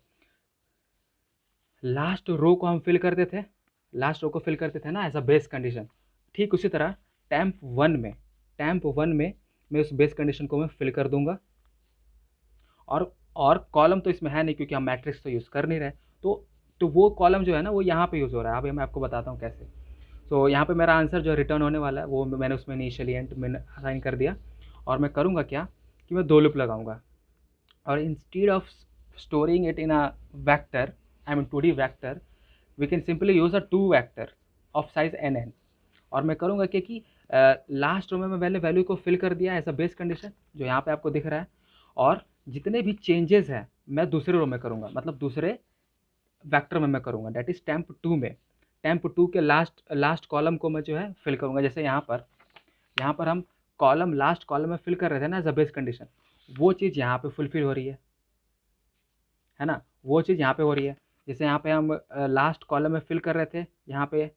लास्ट रो को हम फिल करते थे, लास्ट रो को फिल करते थे ना एज अ बेस कंडीशन। ठीक उसी तरह टैम्प वन में मैं उस बेस कंडीशन को मैं फिल कर दूंगा। और कॉलम तो इसमें है नहीं क्योंकि हम मैट्रिक्स तो यूज़ कर नहीं रहे, तो वो कॉलम जो है ना वो यहाँ पे यूज़ हो रहा है। अभी मैं आपको बताता हूँ कैसे। तो यहाँ पे मेरा आंसर जो रिटर्न होने वाला है वो मैंने उसमें इनिशियली एंड मैंने असाइन कर दिया। और मैं करूँगा क्या कि मैं 2 लूप लगाऊंगा, और instead of storing it in a vector, I mean 2D vector, we can simply use a 2 vector of size n n। और मैं करूँगा कि लास्ट रो में मैं पहले वैल्यू को फिल कर दिया एज अ बेस कंडीशन जो यहाँ पे आपको दिख रहा है, और जितने भी चेंजेस हैं मैं दूसरे रो में करूँगा, मतलब दूसरे वेक्टर में मैं करूँगा, दैट इज टेम्प 2 में। टेम्प 2 के लास्ट कॉलम को मैं जो है फिल करूँगा। जैसे यहाँ पर हम कॉलम लास्ट कॉलम में फिल कर रहे थे ना एज अ बेस कंडीशन, वो चीज़ यहाँ पे फुलफिल हो रही है ना, वो चीज़ यहाँ पे हो रही है। जैसे यहाँ पे हम लास्ट कॉलम में फिल कर रहे थे, यहाँ पे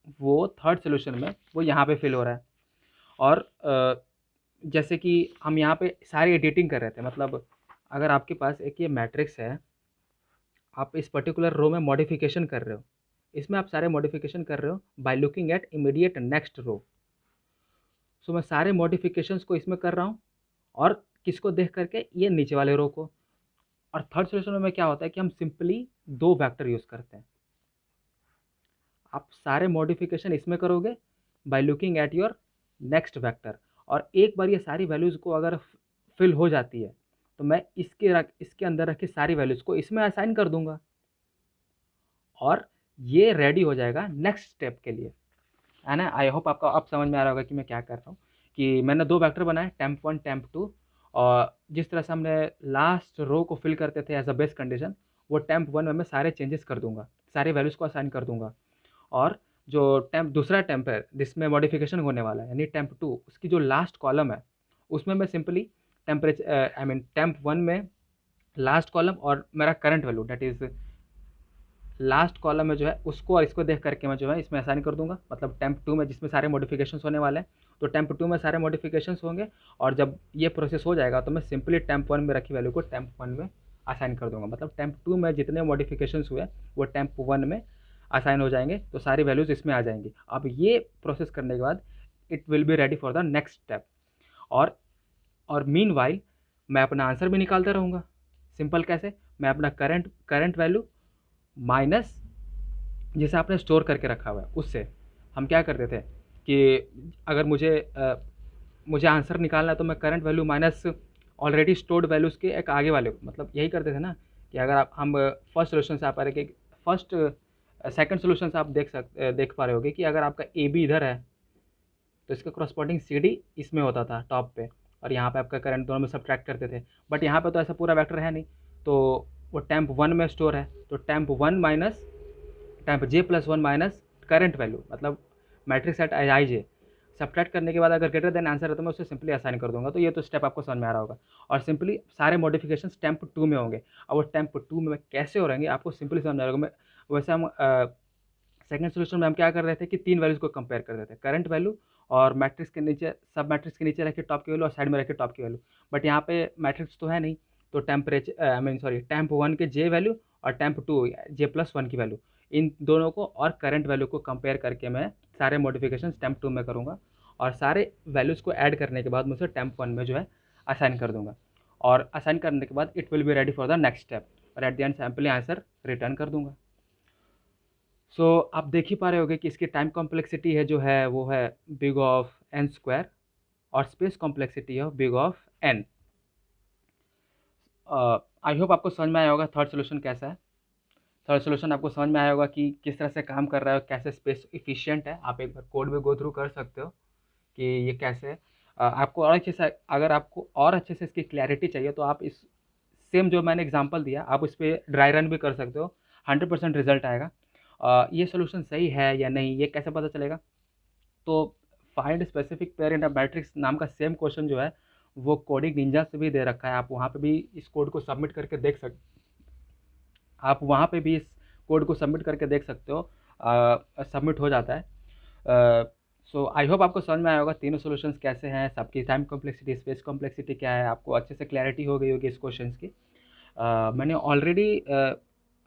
वो थर्ड सोल्यूशन में वो यहाँ पे फिल हो रहा है। और जैसे कि हम यहाँ पे सारी एडिटिंग कर रहे थे, मतलब अगर आपके पास एक ये मैट्रिक्स है, आप इस पर्टिकुलर रो में मॉडिफिकेशन कर रहे हो, इसमें आप सारे मॉडिफिकेशन कर रहे हो by looking at immediate next row. So मैं सारे मॉडिफिकेशंस को इसमें कर रहा हूँ, और किसको देख करके, ये नीचे वाले रो को। और थर्ड सोल्यूशन में क्या होता है कि हम सिंपली 2 वेक्टर यूज़ करते हैं। आप सारे मॉडिफिकेशन इसमें करोगे bye looking at your next vector, और एक बार ये सारी वैल्यूज़ को अगर फिल हो जाती है तो मैं इसके अंदर रखी सारी वैल्यूज़ को इसमें असाइन कर दूंगा, और ये रेडी हो जाएगा नेक्स्ट स्टेप के लिए, है ना। आई होप आपका अब समझ में आ रहा होगा कि मैं क्या कर रहा हूँ। कि मैंने 2 वेक्टर बनाए, टेम्प 1 टेम्प 2, और जिस तरह से हमने लास्ट रो को फिल करते थे एज अ बेस कंडीशन, वो टेम्प 1 में मैं सारे चेंजेस कर दूंगा, सारे वैल्यूज़ को असाइन कर दूंगा। और जो दूसरा टेम्प है जिसमें मॉडिफिकेशन होने वाला है यानी टेम्प 2, उसकी जो लास्ट कॉलम है उसमें मैं simply temperature, I mean temp 1 में लास्ट कॉलम और मेरा current value, that is last column में जो है उसको और इसको देख करके मैं जो है इसमें असाइन कर दूंगा, मतलब टेम्प 2 में जिसमें सारे मॉडिफिकेशंस होने वाले हैं, तो टेम्प 2 में सारे मॉडिफिकेशंस होंगे। और जब ये प्रोसेस हो जाएगा तो मैं सिंपली टेम्प 1 में रखी वैल्यू को टेम्प 1 में असाइन कर दूंगा, मतलब टेम्प 2 में जितने मॉडिफिकेशंस हुए वो टेम्प 1 में असाइन हो जाएंगे, तो सारी वैल्यूज़ इसमें आ जाएंगी। अब ये प्रोसेस करने के बाद it will be ready for the next step. और मीनवाइल मैं अपना आंसर भी निकालता रहूँगा। सिंपल कैसे, मैं अपना करंट वैल्यू माइनस जिसे आपने स्टोर करके रखा हुआ है उससे हम क्या करते थे कि अगर मुझे आंसर निकालना है तो मैं current value minus already stored values के एक आगे वाले को, मतलब यही करते थे ना। कि अगर हम फर्स्ट सोल्यूशन से आप आ रहे कि फर्स्ट सेकंड सोल्यूशन से आप देख पा रहे होगे कि अगर आपका ए बी इधर है तो इसका करस्पॉन्डिंग सी डी इसमें होता था टॉप पे, और यहाँ पे आपका करंट दोनों में सब्ट्रैक्ट करते थे। बट यहाँ पे तो ऐसा पूरा वेक्टर है नहीं, तो वो टेम्प 1 में स्टोर है, तो टेम्प 1 माइनस टेम्प जे प्लस 1 माइनस करंट वैल्यू, मतलब मैट्रिक्स एट आई जे सब्ट्रैक्ट करने के बाद अगर ग्रेटर देन आंसर है तो मैं उसे सिंपली असाइन कर दूंगा। तो ये तो स्टेप आपको समझ में आ रहा होगा, और सिंपली सारे मॉडिफिकेशन टेम्प 2 में होंगे। और वो टेम्प 2 में कैसे हो रहेंगे आपको सिंपली समझ में आ रहा होगा। वैसे हम सेकंड सोल्यूशन में हम क्या कर रहे थे कि 3 वैल्यूज़ को कंपेयर कर रहे थे, करंट वैल्यू और मैट्रिक्स के नीचे, सब मैट्रिक्स के नीचे रखे टॉप की वैल्यू और साइड में रखे टॉप की वैल्यू। बट यहाँ पे मैट्रिक्स तो है नहीं, तो temperature I mean sorry temp 1 के जे वैल्यू और टेम्प 2 जे प्लस 1 की वैल्यू, इन दोनों को और करंट वैल्यू को कंपेयर करके मैं सारे मॉडिफिकेशन टेम्प 2 में करूँगा, और सारे वैल्यूज़ को ऐड करने के बाद मुझे टेम्प 1 में जो है असाइन कर दूंगा। और असाइन करने के बाद it will be ready for the next step, और at the end simply answer return कर दूंगा। सो आप देख ही पा रहे होगे कि इसकी टाइम कॉम्प्लेक्सिटी है जो है वो है बिग ऑफ एन स्क्वायर, और स्पेस कॉम्प्लेक्सिटी है big of n. I hope आपको समझ में आया होगा थर्ड सोल्यूशन कैसा है। थर्ड सोल्यूशन आपको समझ में आया होगा कि किस तरह से काम कर रहा है और कैसे स्पेस इफिशिएंट है। आप एक बार कोड में गो थ्रू कर सकते हो कि ये कैसे है। आपको और अच्छे से, अगर आपको और अच्छे से इसकी क्लैरिटी चाहिए तो आप इस सेम जो मैंने एग्जांपल दिया आप उस पर ड्राई रन भी कर सकते हो, 100% रिजल्ट आएगा। ये सोल्यूशन सही है या नहीं ये कैसे पता चलेगा? तो find specific pair in a matrix नाम का सेम क्वेश्चन जो है वो कोडिंग निंजा से भी दे रखा है। आप वहाँ पे भी इस कोड को सबमिट करके देख सकते आप वहाँ पे भी इस कोड को सबमिट करके देख सकते हो, सबमिट हो जाता है। सो आई होप आपको समझ में आया होगा तीनों सॉल्यूशंस कैसे हैं, सबकी टाइम कॉम्प्लेक्सिटी स्पेस कॉम्प्लेक्सिटी क्या है, आपको अच्छे से क्लैरिटी हो गई होगी इस क्वेश्चंस की। मैंने ऑलरेडी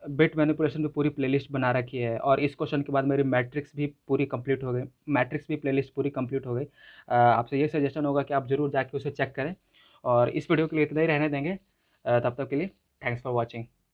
बिट मैनिपुलेशन पे पूरी प्लेलिस्ट बना रखी है, और इस क्वेश्चन के बाद मेरी मैट्रिक्स भी पूरी कंप्लीट हो गई, मैट्रिक्स भी प्लेलिस्ट पूरी कंप्लीट हो गई। आपसे ये सजेशन होगा कि आप ज़रूर जाके उसे चेक करें, और इस वीडियो के लिए इतना ही रहने देंगे। तब तक के लिए थैंक्स फॉर वॉचिंग।